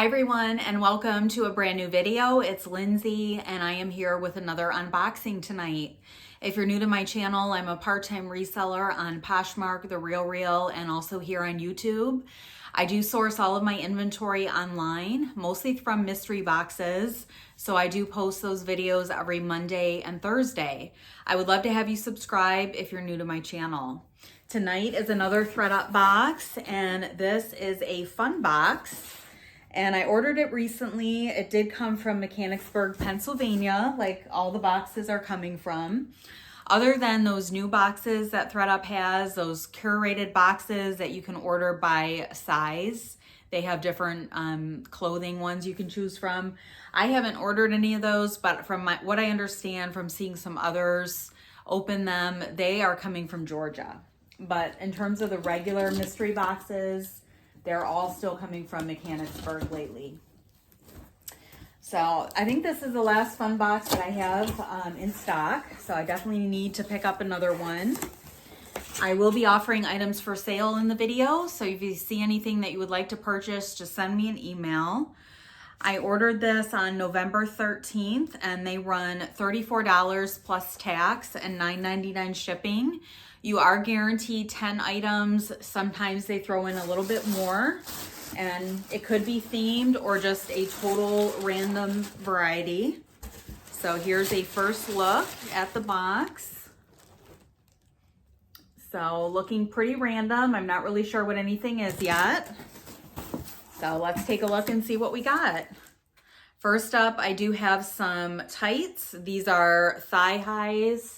Hi everyone, and welcome to a brand new video. It's Lindsay and I am here with another unboxing tonight. If you're new to my channel, I'm a part-time reseller on Poshmark, The Real, and also here on YouTube. I do source all of my inventory online, mostly from mystery boxes. So I do post those videos every Monday and Thursday. I would love to have you subscribe if you're new to my channel. Tonight is another Thredup box, and this is a fun box. And I ordered it recently. It did come from Mechanicsburg, Pennsylvania, like all the boxes are coming from. Other than those new boxes that Thredup has, those curated boxes that you can order by size. They have different clothing ones you can choose from. I haven't ordered any of those, but from what I understand from seeing some others open them, they are coming from Georgia. But in terms of the regular mystery boxes, they're all still coming from Mechanicsburg lately. So I think this is the last fun box that I have in stock. So I definitely need to pick up another one. I will be offering items for sale in the video. So if you see anything that you would like to purchase, just send me an email. I ordered this on November 13th and they run $34 plus tax and $9.99 shipping. You are guaranteed 10 items. Sometimes they throw in a little bit more, and it could be themed or just a total random variety. So here's a first look at the box. So looking pretty random. I'm not really sure what anything is yet. So let's take a look and see what we got. First up, I do have some tights. These are thigh highs.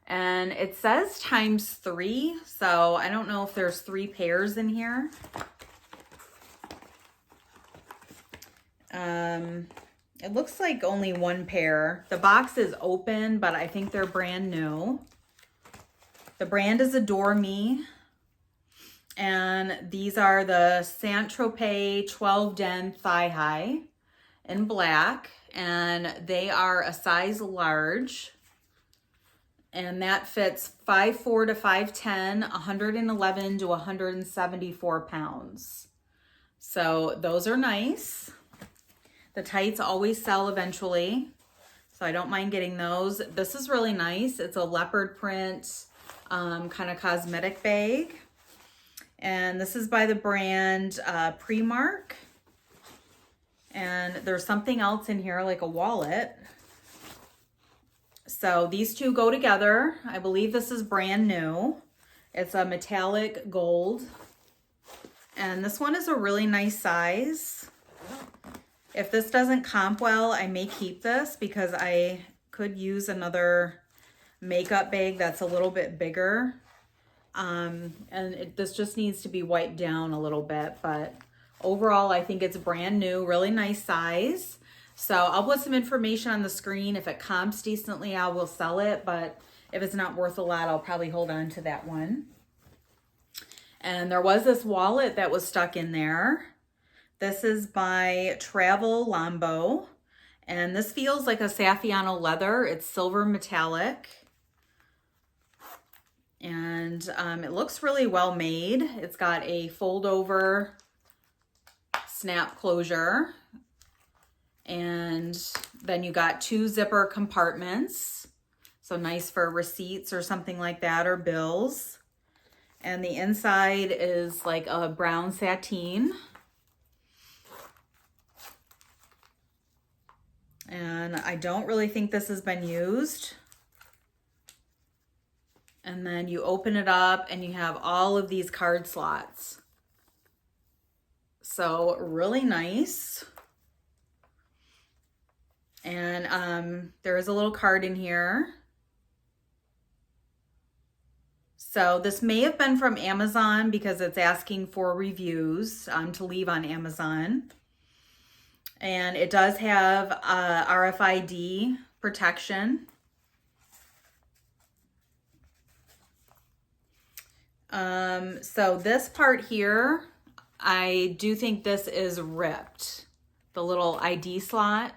And it says ×3, so I don't know if there's 3 pairs in here. It looks like only 1 pair. The box is open, but I think they're brand new. The brand is Adore Me. And these are the Saint-Tropez 12 Den Thigh High in black. And they are a size large. And that fits 5'4" to 5'10", 111 to 174 pounds. So those are nice. The tights always sell eventually, so I don't mind getting those. This is really nice. It's a leopard print kind of cosmetic bag. And this is by the brand Poshmark. And there's something else in here, like a wallet. So these two go together. I believe this is brand new. It's a metallic gold. And this one is a really nice size. If this doesn't comp well, I may keep this because I could use another makeup bag that's a little bit bigger. This just needs to be wiped down a little bit, but overall I think it's brand new, really nice size. So I'll put some information on the screen. If it comps decently, I will sell it. But if it's not worth a lot, I'll probably hold on to that one. And there was this wallet that was stuck in there. This is by Travel Lambo. And this feels like a Saffiano leather. It's silver metallic. And it looks really well made. It's got a fold over snap closure. And then you got 2 zipper compartments. So nice for receipts or something like that, or bills. And the inside is like a brown sateen. And I don't really think this has been used. And then you open it up and you have all of these card slots. So really nice. And there is a little card in here. So this may have been from Amazon because it's asking for reviews to leave on Amazon. And it does have RFID protection. So this part here, I do think this is ripped. The little ID slot.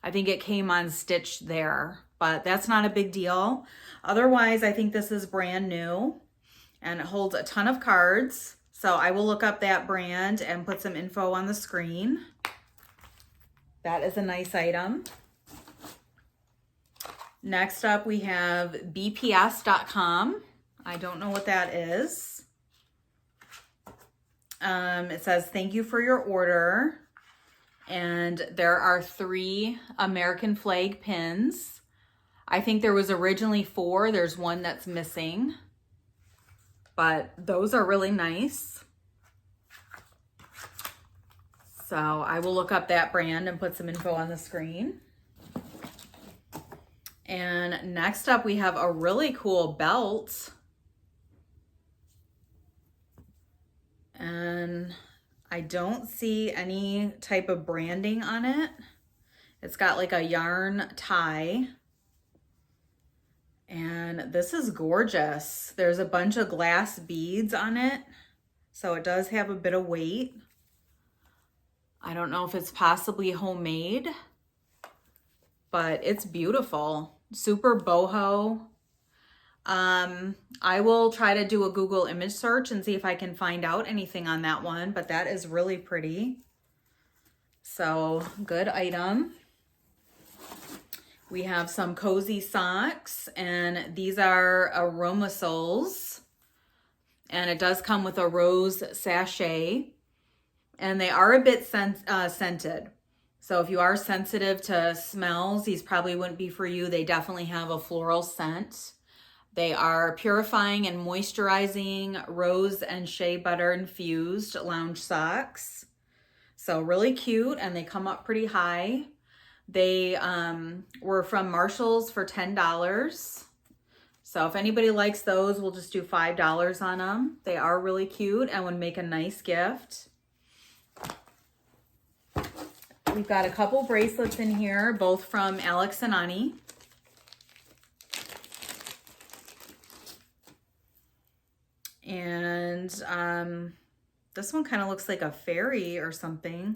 I think it came unstitched there, but that's not a big deal. Otherwise, I think this is brand new and it holds a ton of cards. So I will look up that brand and put some info on the screen. That is a nice item. Next up, we have bps.com. I don't know what that is. It says, thank you for your order. And there are 3 American flag pins. I think there was originally 4. There's one that's missing. But those are really nice. So I will look up that brand and put some info on the screen. And next up, we have a really cool belt. And I don't see any type of branding on it. It's got like a yarn tie. And this is gorgeous. There's a bunch of glass beads on it. So it does have a bit of weight. I don't know if it's possibly homemade, but it's beautiful. Super boho. I will try to do a Google image search and see if I can find out anything on that one, but that is really pretty. So good item. We have some cozy socks, and these are aromasoles, and it does come with a rose sachet, and they are a bit scented. So if you are sensitive to smells, these probably wouldn't be for you. They definitely have a floral scent. They are purifying and moisturizing rose and shea butter infused lounge socks. So really cute, and they come up pretty high. They were from Marshall's for $10. So if anybody likes those, we'll just do $5 on them. They are really cute and would make a nice gift. We've got a couple bracelets in here, both from Alex and Ani. And this one kind of looks like a fairy or something.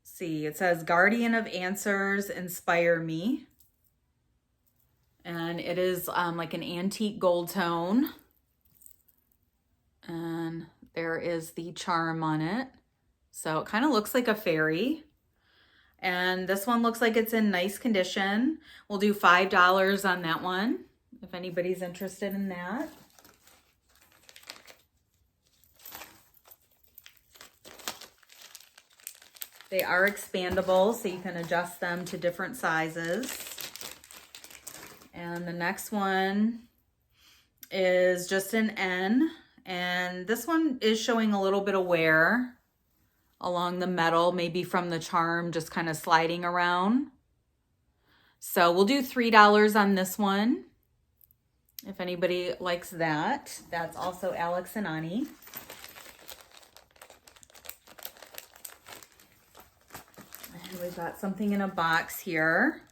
Let's see, it says Guardian of Answers, Inspire Me. And it is like an antique gold tone. And there is the charm on it. So it kind of looks like a fairy. And this one looks like it's in nice condition. We'll do $5 on that one, if anybody's interested in that. They are expandable, so you can adjust them to different sizes. And the next one is just an N. And this one is showing a little bit of wear along the metal, maybe from the charm just kind of sliding around. So we'll do $3 on this one, if anybody likes that. That's also Alex and Ani. And we've got something in a box here.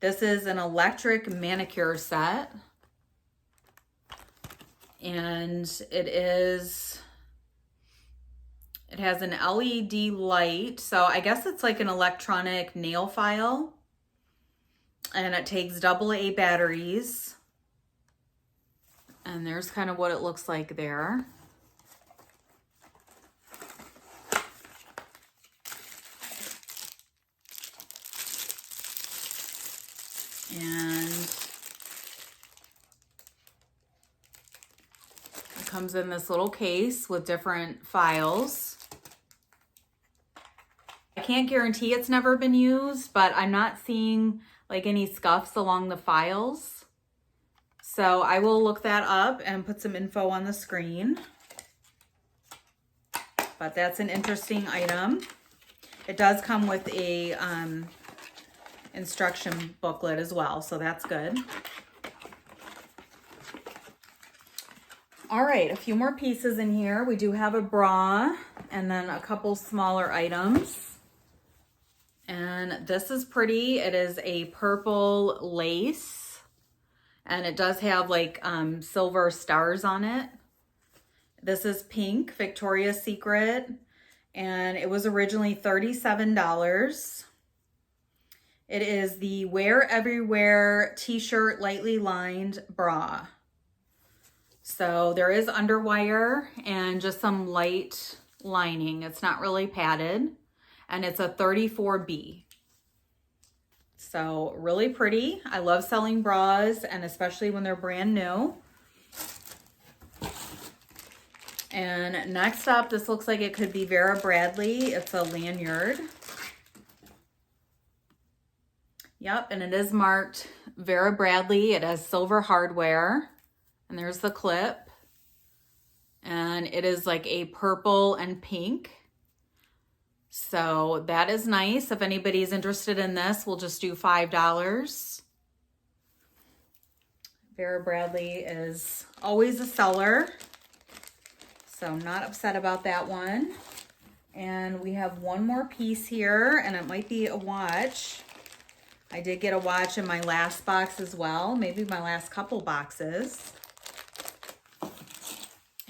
This is an electric manicure set. And it has an LED light. So I guess it's like an electronic nail file. And it takes AA batteries. And there's kind of what it looks like there. And it comes in this little case with different files. I can't guarantee it's never been used, but I'm not seeing like any scuffs along the files. So I will look that up and put some info on the screen. But that's an interesting item. It does come with a instruction booklet as well, so that's good. All right, a few more pieces in here. We do have a bra and then a couple smaller items. And this is pretty. It is a purple lace, and it does have like silver stars on it. This is pink, Victoria's Secret, and it was originally $37. It is the Wear Everywhere t-shirt lightly lined bra. So there is underwire and just some light lining. It's not really padded, and it's a 34B. So really pretty. I love selling bras, and especially when they're brand new. And next up, this looks like it could be Vera Bradley. It's a lanyard. Yep, and it is marked Vera Bradley. It has silver hardware. And there's the clip. And it is like a purple and pink. So that is nice. If anybody's interested in this, we'll just do $5. Vera Bradley is always a seller. So I'm not upset about that one. And we have one more piece here, and it might be a watch. I did get a watch in my last box as well, maybe my last couple boxes.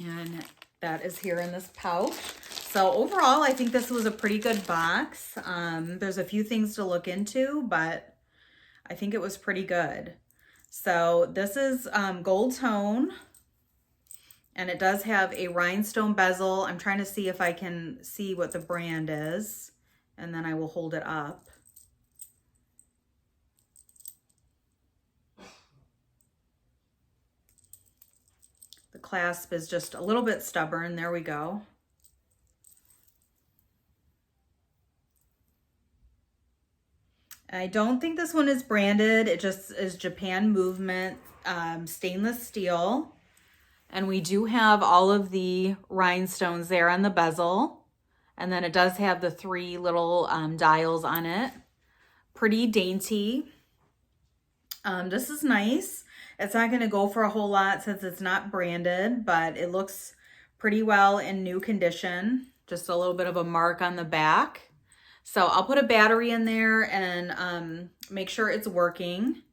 And that is here in this pouch. So overall, I think this was a pretty good box. There's a few things to look into, but I think it was pretty good. So this is gold tone, and it does have a rhinestone bezel. I'm trying to see if I can see what the brand is, and then I will hold it up. The clasp is just a little bit stubborn. There we go. I don't think this one is branded. It just is Japan Movement stainless steel. And we do have all of the rhinestones there on the bezel. And then it does have the 3 little dials on it. Pretty dainty. This is nice. It's not going to go for a whole lot since it's not branded, but it looks pretty well in new condition. Just a little bit of a mark on the back. So I'll put a battery in there and make sure it's working.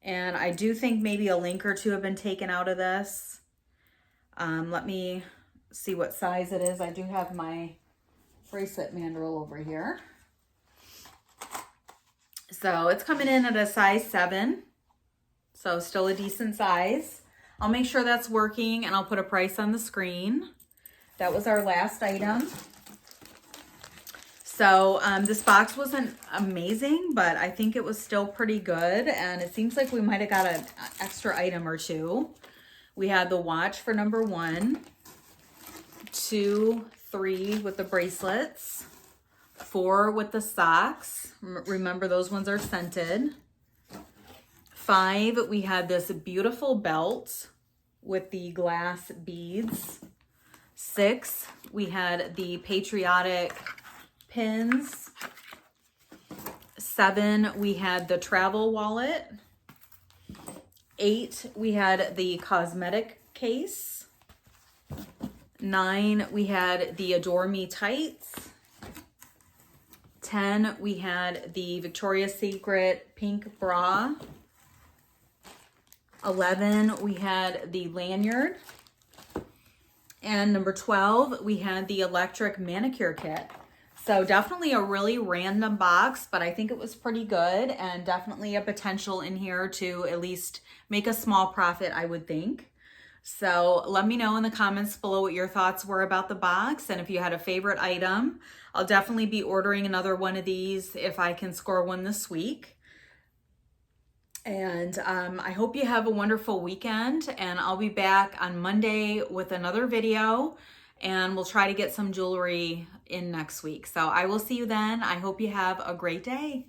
And I do think maybe a link or 2 have been taken out of this. Let me see what size it is. I do have my bracelet mandrel over here. So it's coming in at a size 7. So still a decent size. I'll make sure that's working, and I'll put a price on the screen. That was our last item. So this box wasn't amazing, but I think it was still pretty good. And it seems like we might have got an extra item or 2. We had the watch for number 1, 2, 3 with the bracelets, 4 with the socks. Remember, those ones are scented. 5, we had this beautiful belt with the glass beads. 6, we had the patriotic pins. 7, we had the travel wallet. 8, we had the cosmetic case. 9, we had the Adore Me tights. 10, we had the Victoria's Secret pink bra. 11, we had the lanyard. And number 12, we had the electric manicure kit. So definitely a really random box, but I think it was pretty good, and definitely a potential in here to at least make a small profit, I would think. So let me know in the comments below what your thoughts were about the box, and if you had a favorite item. I'll definitely be ordering another one of these if I can score one this week. And I hope you have a wonderful weekend, and I'll be back on Monday with another video, and we'll try to get some jewelry in next week. So I will see you then. I hope you have a great day.